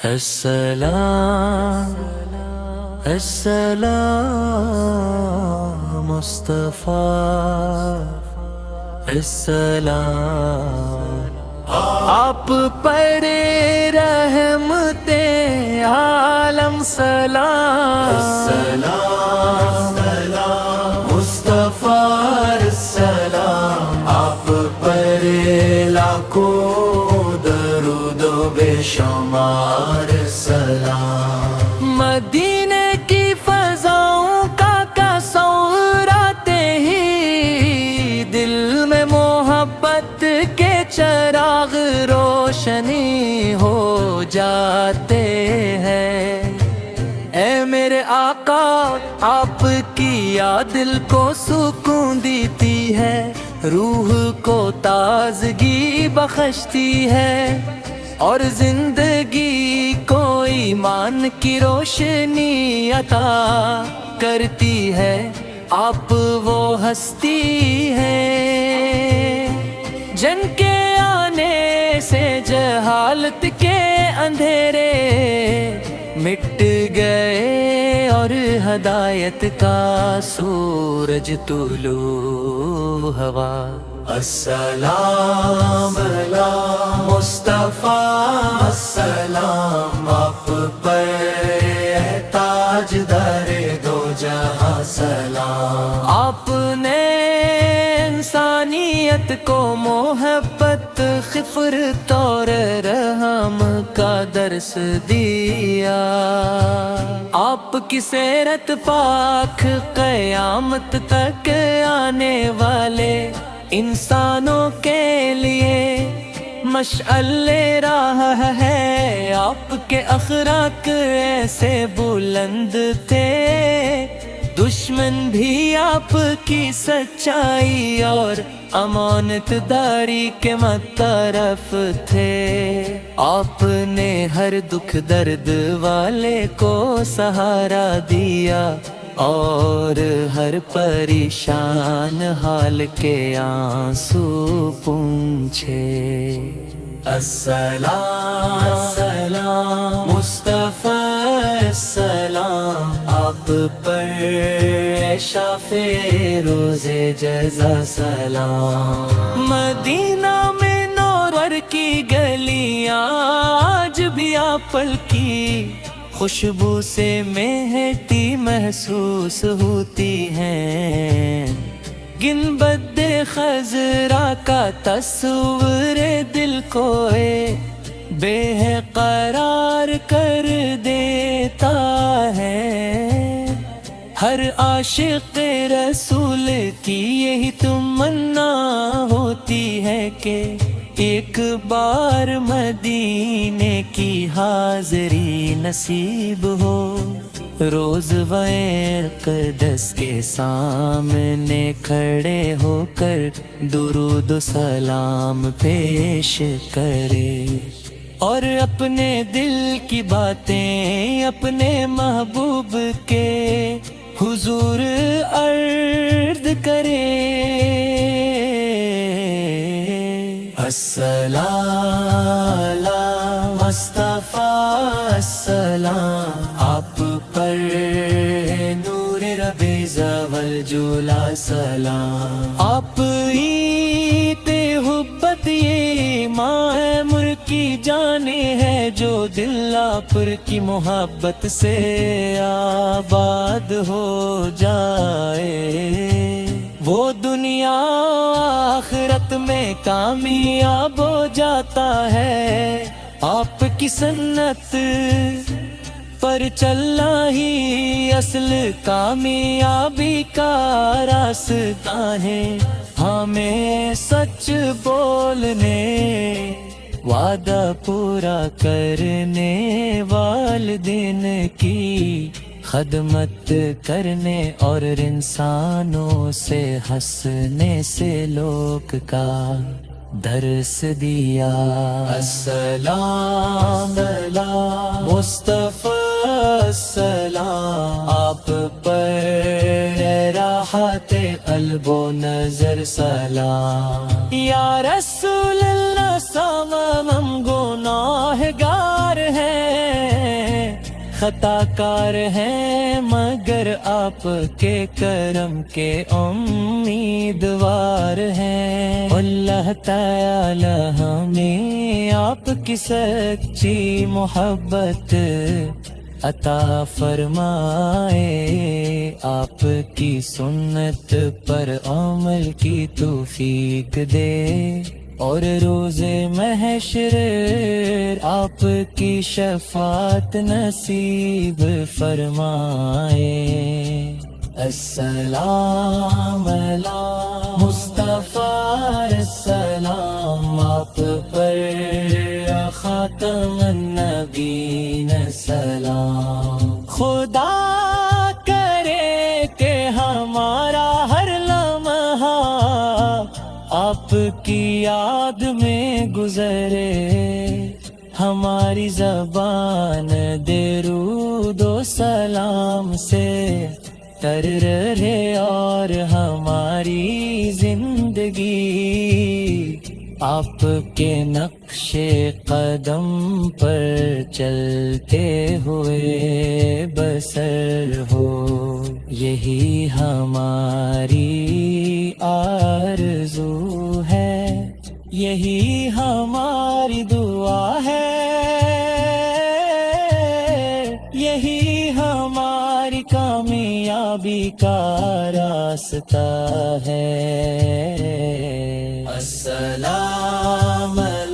السلام السلام مصطفیٰ السلام آپ پر رحمت عالم سلام السلام مصطفیٰ السلام آپ پر لاکھوں درود و بے شمار سلام مدینے کی فضاؤں کا تصور آتے ہی دل میں محبت کے چراغ روشنی ہو جاتے ہیں۔ اے میرے آقا آپ کی یاد دل کو سکون دیتی ہے، روح کو تازگی بخشتی ہے اور زندگی کو ایمان کی روشنی عطا کرتی ہے۔ آپ وہ ہستی ہیں جن کے آنے سے جہالت کے اندھیرے مٹ گئے اور ہدایت کا سورج طلوع ہوا۔ السلام علی مصطفیٰ السلام آپ پر تاجدار دو جہاں سلام۔ آپ نے انسانیت کو محبت خفرت اور رحم کا درس دیا۔ آپ کی سیرت پاک قیامت تک آنے والے انسانوں کے لیے مشعل راہ ہے۔ آپ کے اخلاق ایسے بلند تھے، دشمن بھی آپ کی سچائی اور امانت داری کے مطرف تھے۔ آپ نے ہر دکھ درد والے کو سہارا دیا اور ہر پریشان حال کے آنسو پونچھے۔ السلام السلام مصطفیٰ السلام آپ پر شافع روز جزا سلام۔ مدینہ میں نور کی گلیاں آج بھی آپل کی خوشبو سے مہکتی محسوس ہوتی ہیں۔ گنبد خضرا کا تصور دل کو بے قرار کر دیتا ہے۔ ہر عاشق رسول کی یہی تمنا ہوتی ہے کہ ایک بار مدینے کی حاضری نصیب ہو، روز اقدس کے سامنے کھڑے ہو کر درود و سلام پیش کرے اور اپنے دل کی باتیں اپنے محبوب کے حضور عرض کرے۔ السلام مصطفیٰ السلام آپ پر نور رب والجلا سلام۔ آپ ہی تے حبت یہ ماہ کی جانے ہے جو دل پر کی محبت سے آباد ہو جائے، وہ دنیا آخرت میں کامیاب ہو جاتا ہے۔ آپ کی سنت پر چلنا ہی اصل کامیابی کا راستہ ہے۔ ہمیں سچ بولنے وعدہ پورا کرنے والدین کی خدمت کرنے اور انسانوں سے ہنسنے سے لوگ کا درس دیا۔ السلام علی مصطفیٰ السلام آپ پر راحت قلب و نظر سلام۔ یا رسول اللہ سلام ہم گناہگار ہیں، خطا کار ہیں مگر آپ کے کرم کے امیدوار ہیں، اللہ تعالی ہمیں آپ کی سچی محبت عطا فرمائے، آپ کی سنت پر عمل کی توفیق دے، اور روز محشر آپ کی شفاعت نصیب فرمائے۔ السلام علی مصطفیٰ، السلام آپ پر خاتم النبیین، سلام۔ خدا کرے کہ ہمارا ہر لمحہ آپ کی یاد میں گزرے، ہماری زبان درود و سلام سے تر رہے، اور ہماری زندگی آپ کے نقش قدم پر چلتے ہوئے بسر ہو، یہی ہماری آرزو ہے، یہی ہماری دعا ہے، یہی ہماری کامیابی کا راستہ ہے۔ السلام علیکم۔